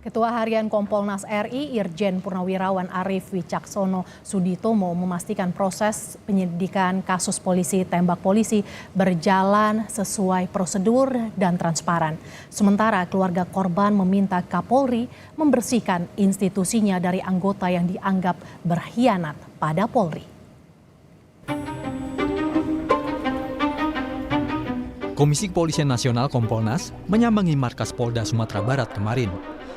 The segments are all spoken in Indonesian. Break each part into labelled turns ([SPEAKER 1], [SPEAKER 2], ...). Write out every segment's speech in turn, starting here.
[SPEAKER 1] Ketua Harian Kompolnas RI Irjen Purnawirawan Arief Wicaksono Suditomo memastikan proses penyidikan kasus polisi tembak polisi berjalan sesuai prosedur dan transparan. Sementara keluarga korban meminta Kapolri membersihkan institusinya dari anggota yang dianggap berkhianat pada Polri.
[SPEAKER 2] Komisi Kepolisian Nasional Kompolnas menyambangi markas Polda Sumatera Barat kemarin.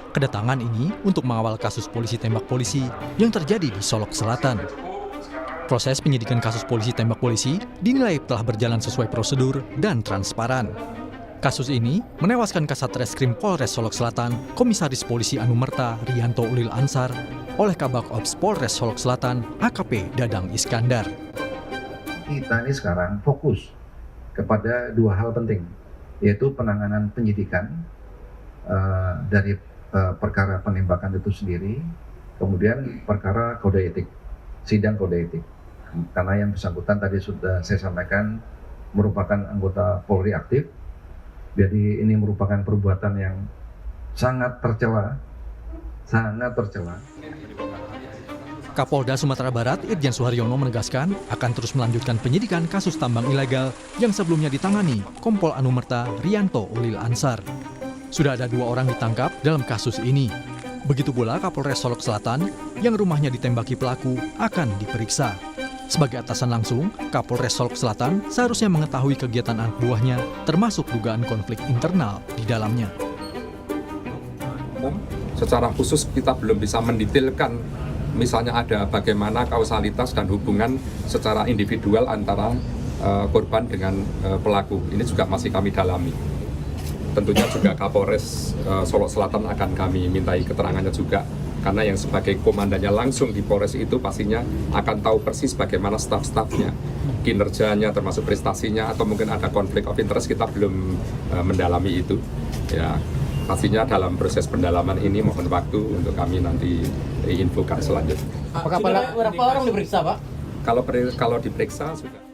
[SPEAKER 2] Kedatangan ini untuk mengawal kasus polisi tembak polisi yang terjadi di Solok Selatan. Proses penyidikan kasus polisi tembak polisi dinilai telah berjalan sesuai prosedur dan transparan. Kasus ini menewaskan Kasat Reskrim Polres Solok Selatan, Komisaris Polisi Anumerta Rianto Ulil Ansar, oleh Kabak Ops Polres Solok Selatan, AKP Dadang Iskandar.
[SPEAKER 3] Kita ini sekarang fokus kepada dua hal penting, yaitu penanganan penyidikan dari perkara penembakan itu sendiri, kemudian perkara kode etik, sidang kode etik. Karena yang bersangkutan tadi sudah saya sampaikan merupakan anggota Polri aktif, jadi ini merupakan perbuatan yang sangat tercela,
[SPEAKER 2] Kapolda Sumatera Barat Irjen Suharyono menegaskan akan terus melanjutkan penyidikan kasus tambang ilegal yang sebelumnya ditangani Kompol Anumerta Rianto Ulil Ansar. Sudah ada 2 orang ditangkap dalam kasus ini. Begitu pula Kapolres Solok Selatan yang rumahnya ditembaki pelaku akan diperiksa. Sebagai atasan langsung, Kapolres Solok Selatan seharusnya mengetahui kegiatan anak buahnya termasuk dugaan konflik internal di dalamnya.
[SPEAKER 4] Secara khusus kita belum bisa mendetailkan misalnya ada bagaimana kausalitas dan hubungan secara individual antara korban dengan pelaku. Ini juga masih kami dalami. Tentunya juga Kapolres Solok Selatan akan kami mintai keterangannya juga. Karena yang sebagai komandannya langsung di Polres itu pastinya akan tahu persis bagaimana staf-stafnya, kinerjanya termasuk prestasinya, atau mungkin ada konflik of interest, kita belum mendalami itu. Ya, pastinya dalam proses pendalaman ini mohon waktu untuk kami nanti infokan selanjutnya.
[SPEAKER 5] Apakah berapa orang diperiksa, Pak?
[SPEAKER 4] Kalau diperiksa sudah.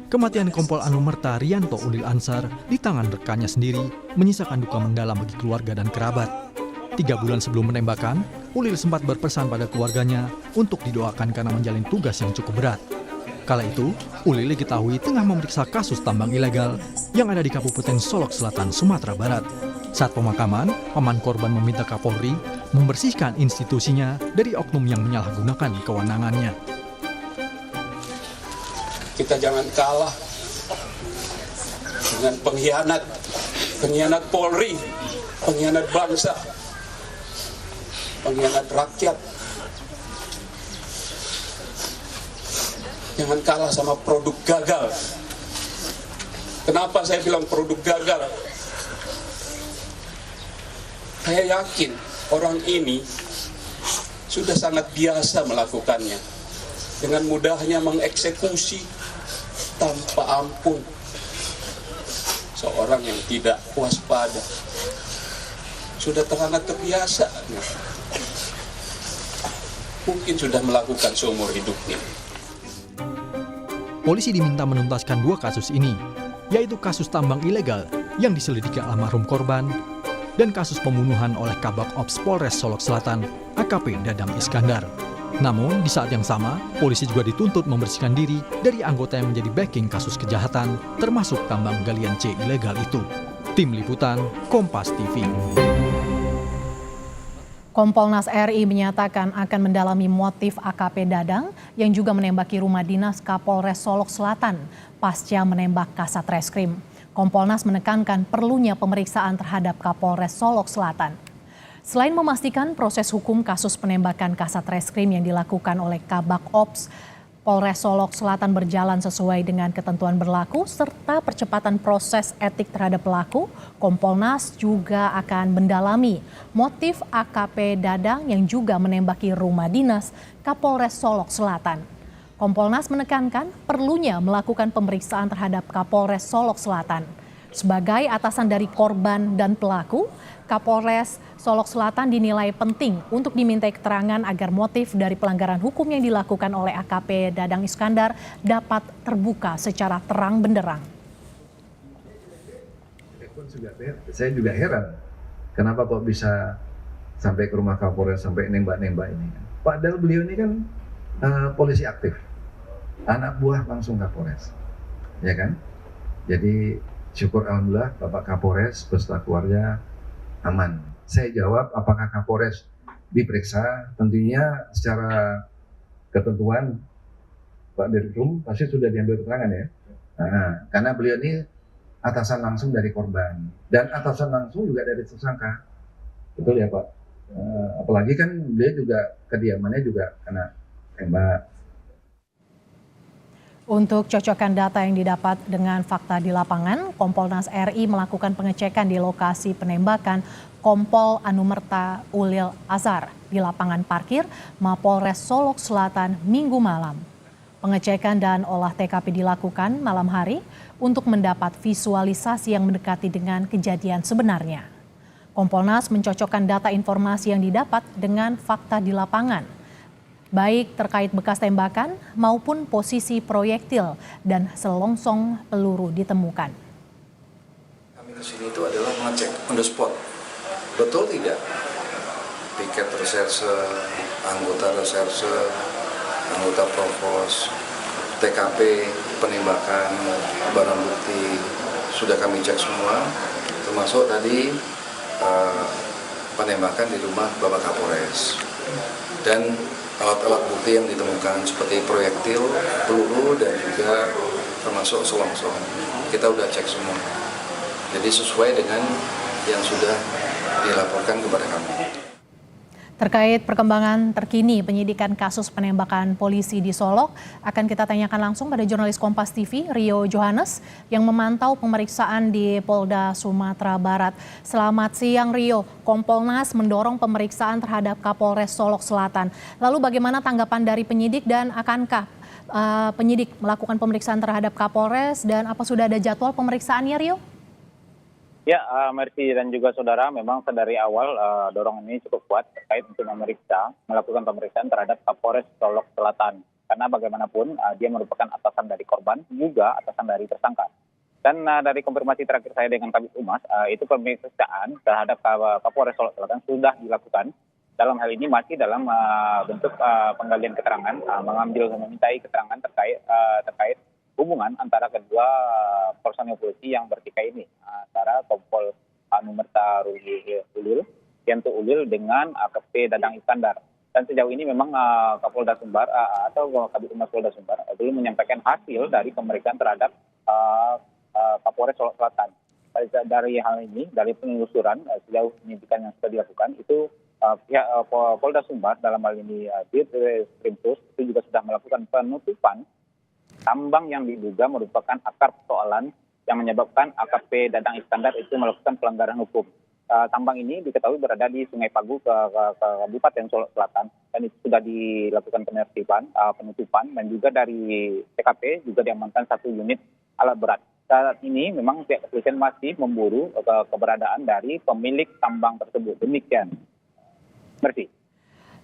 [SPEAKER 2] Kematian Kompol Anumerta Rianto Ulil Ansar di tangan rekannya sendiri menyisakan duka mendalam bagi keluarga dan kerabat. 3 bulan sebelum penembakan, Ulil sempat berpesan pada keluarganya untuk didoakan karena menjalin tugas yang cukup berat. Kala itu, Ulil diketahui tengah memeriksa kasus tambang ilegal yang ada di Kabupaten Solok Selatan, Sumatera Barat. Saat pemakaman, paman korban meminta Kapolri membersihkan institusinya dari oknum yang menyalahgunakan kewenangannya.
[SPEAKER 6] Kita jangan kalah dengan pengkhianat Polri, pengkhianat bangsa, pengkhianat rakyat. Jangan kalah sama produk gagal. Kenapa saya bilang produk gagal? Saya yakin orang ini sudah sangat biasa melakukannya. Dengan mudahnya mengeksekusi tanpa ampun seorang yang tidak waspada. Sudah sangat terbiasa. Mungkin sudah melakukan seumur hidupnya.
[SPEAKER 2] Polisi diminta menuntaskan 2 kasus ini, yaitu kasus tambang ilegal yang diselidiki almarhum korban dan kasus pembunuhan oleh Kabak Ops Polres Solok Selatan, AKP Dadang Iskandar. Namun, di saat yang sama, polisi juga dituntut membersihkan diri dari anggota yang menjadi backing kasus kejahatan, termasuk tambang galian C ilegal itu. Tim Liputan, Kompas TV.
[SPEAKER 1] Kompolnas RI menyatakan akan mendalami motif AKP Dadang yang juga menembaki rumah dinas Kapolres Solok Selatan pasca menembak Kasat Reskrim. Kompolnas menekankan perlunya pemeriksaan terhadap Kapolres Solok Selatan. Selain memastikan proses hukum kasus penembakan Kasat Reskrim yang dilakukan oleh Kabak Ops Polres Solok Selatan berjalan sesuai dengan ketentuan berlaku serta percepatan proses etik terhadap pelaku, Kompolnas juga akan mendalami motif AKP Dadang yang juga menembaki rumah dinas Kapolres Solok Selatan. Kompolnas menekankan perlunya melakukan pemeriksaan terhadap Kapolres Solok Selatan. Sebagai atasan dari korban dan pelaku, Kapolres Solok Selatan dinilai penting untuk dimintai keterangan agar motif dari pelanggaran hukum yang dilakukan oleh AKP Dadang Iskandar dapat terbuka secara terang benderang.
[SPEAKER 3] Saya juga heran, kenapa kok bisa sampai ke rumah Kapolres, sampai nembak-nembak ini. Padahal beliau ini kan polisi aktif, anak buah langsung Kapolres, ya kan? Jadi syukur alhamdulillah Bapak Kapolres beserta keluarga aman. Saya jawab apakah Kapolres diperiksa, tentunya secara ketentuan Pak Dirkrim pasti sudah diambil keterangan ya. Nah, karena beliau ini atasan langsung dari korban dan atasan langsung juga dari tersangka, betul ya Pak? Apalagi kan beliau juga kediamannya juga kena tembak.
[SPEAKER 1] Untuk cocokkan data yang didapat dengan fakta di lapangan, Kompolnas RI melakukan pengecekan di lokasi penembakan Kompol Anumerta Ulil Azhar di lapangan parkir Mapolres Solok Selatan Minggu malam. Pengecekan dan olah TKP dilakukan malam hari untuk mendapat visualisasi yang mendekati dengan kejadian sebenarnya. Kompolnas mencocokkan data informasi yang didapat dengan fakta di lapangan, baik terkait bekas tembakan maupun posisi proyektil dan selongsong peluru ditemukan.
[SPEAKER 6] Kami kesini itu adalah mengecek on the spot. Betul tidak? Piket reserse, anggota reserse, anggota provos, TKP, penembakan, barang bukti, sudah kami cek semua, termasuk tadi penembakan di rumah Bapak Kapolres. Dan alat-alat bukti yang ditemukan seperti proyektil, peluru, dan juga termasuk selongsong. Kita udah cek semua. Jadi sesuai dengan yang sudah dilaporkan kepada kami.
[SPEAKER 1] Terkait perkembangan terkini penyidikan kasus penembakan polisi di Solok, akan kita tanyakan langsung pada jurnalis Kompas TV, Rio Johannes, yang memantau pemeriksaan di Polda Sumatera Barat. Selamat siang Rio, Kompolnas mendorong pemeriksaan terhadap Kapolres Solok Selatan. Lalu bagaimana tanggapan dari penyidik dan akankah penyidik melakukan pemeriksaan terhadap Kapolres dan apa sudah ada jadwal pemeriksaannya Rio?
[SPEAKER 7] Ya, Mercy dan juga saudara, memang dari awal dorongan ini cukup kuat terkait untuk melakukan pemeriksaan terhadap Kapolres Solok Selatan. Karena bagaimanapun dia merupakan atasan dari korban, juga atasan dari tersangka. Dan dari konfirmasi terakhir saya dengan Kabid Humas, itu pemeriksaan terhadap Kapolres Solok Selatan sudah dilakukan. Dalam hal ini masih dalam bentuk penggalian keterangan, memintai keterangan terkait hubungan antara kedua personil polisi yang bertikai ini, antara Kompol Anumerta Ulil, Yanto Ulil dengan AKP Dadang Iskandar. Dan sejauh ini memang Kapolda Sumbar atau Kabid Humas Polda Sumbar belum menyampaikan hasil dari pemeriksaan terhadap Kapolres Solok Selatan. Dari hal ini, dari penelusuran sejauh penyidikan yang sudah dilakukan, itu pihak Polda Sumbar dalam hal ini Ditreskrimsus itu juga sudah melakukan penutupan tambang yang diduga merupakan akar persoalan yang menyebabkan AKP Dadang Iskandar itu melakukan pelanggaran hukum. Tambang ini diketahui berada di Sungai Pagu ke Kabupaten Solok Selatan, dan itu sudah dilakukan penutupan, dan juga dari TKP juga diamankan 1 unit alat berat. Saat ini memang pihak kepolisian masih memburu keberadaan dari pemilik tambang tersebut. Demikian. Mercy.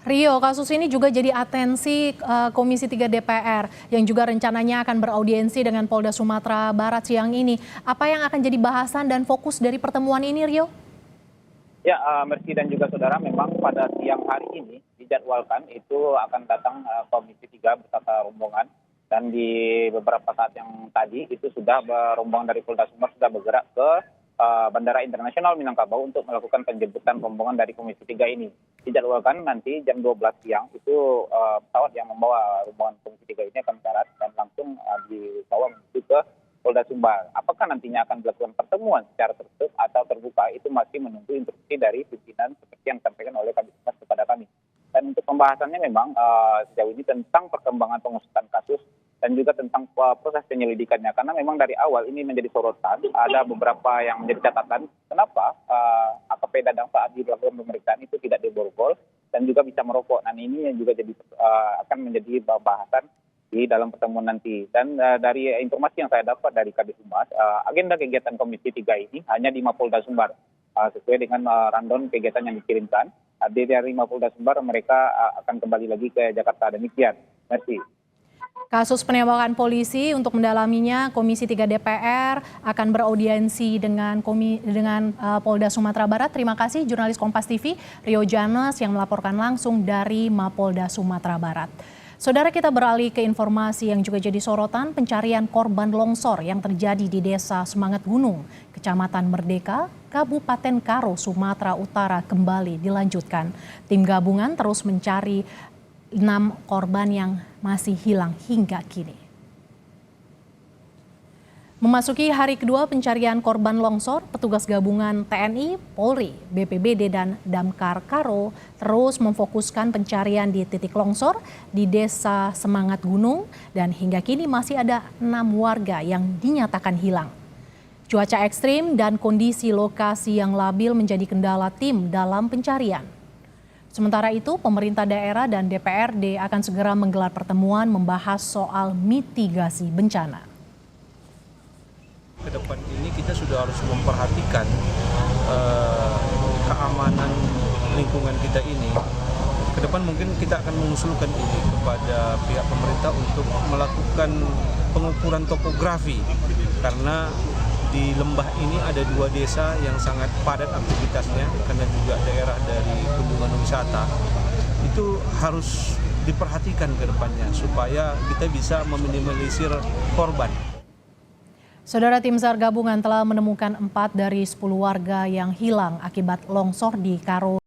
[SPEAKER 1] Rio, kasus ini juga jadi atensi Komisi 3 DPR yang juga rencananya akan beraudiensi dengan Polda Sumatera Barat siang ini. Apa yang akan jadi bahasan dan fokus dari pertemuan ini, Rio?
[SPEAKER 7] Ya, Mercy dan juga saudara, memang pada siang hari ini dijadwalkan itu akan datang Komisi 3 beserta rombongan. Dan di beberapa saat yang tadi itu sudah rombongan dari Polda Sumbar sudah bergerak ke Bandara Internasional Minangkabau untuk melakukan penjemputan rombongan dari Komisi 3 ini. Dijadwalkan nanti jam 12 siang itu pesawat yang membawa rombongan Komisi 3 ini akan mendarat dan langsung dibawa menuju ke Polda Sumbar. Apakah nantinya akan dilakukan pertemuan secara tertutup atau terbuka, itu masih menunggu instruksi dari pimpinan seperti yang disampaikan oleh Kabid Humas kepada kami. Dan untuk pembahasannya memang sejauh ini tentang perkembangan pengusutan kasus dan juga tentang proses penyelidikannya. Karena memang dari awal ini menjadi sorotan, ada beberapa yang menjadi catatan kenapa AKP Dadang saat dilakukan pemeriksaan itu tidak diborgol dan juga bisa merokok. Dan ini yang juga akan menjadi bahasan di dalam pertemuan nanti. Dan dari informasi yang saya dapat dari Kabid Humas, agenda kegiatan Komisi 3 ini hanya di Mapolda Sumbar. Sesuai dengan rundown kegiatan yang dikirimkan, dari Mapolda Sumbar mereka akan kembali lagi ke Jakarta. Demikian. Merci.
[SPEAKER 1] Kasus penembakan polisi untuk mendalaminya, Komisi 3 DPR akan beraudiensi dengan Polda Sumatera Barat. Terima kasih jurnalis Kompas TV Rio Janes yang melaporkan langsung dari Mapolda Sumatera Barat. Saudara, kita beralih ke informasi yang juga jadi sorotan, pencarian korban longsor yang terjadi di Desa Semangat Gunung, Kecamatan Merdeka, Kabupaten Karo, Sumatera Utara kembali dilanjutkan. Tim gabungan terus mencari 6 korban yang masih hilang hingga kini. Memasuki hari kedua pencarian korban longsor, petugas gabungan TNI, Polri, BPBD, dan Damkar Karo terus memfokuskan pencarian di titik longsor di Desa Semangat Gunung dan hingga kini masih ada 6 warga yang dinyatakan hilang. Cuaca ekstrim dan kondisi lokasi yang labil menjadi kendala tim dalam pencarian. Sementara itu, pemerintah daerah dan DPRD akan segera menggelar pertemuan membahas soal mitigasi bencana.
[SPEAKER 8] Ke depan ini kita sudah harus memperhatikan keamanan lingkungan kita ini. Ke depan mungkin kita akan mengusulkan ini kepada pihak pemerintah untuk melakukan pengukuran topografi, karena di lembah ini ada 2 desa yang sangat padat aktivitasnya karena juga daerah dari kunjungan wisata. Itu harus diperhatikan ke depannya supaya kita bisa meminimalisir korban.
[SPEAKER 1] Saudara, tim SAR gabungan telah menemukan 4 dari 10 warga yang hilang akibat longsor di Karo.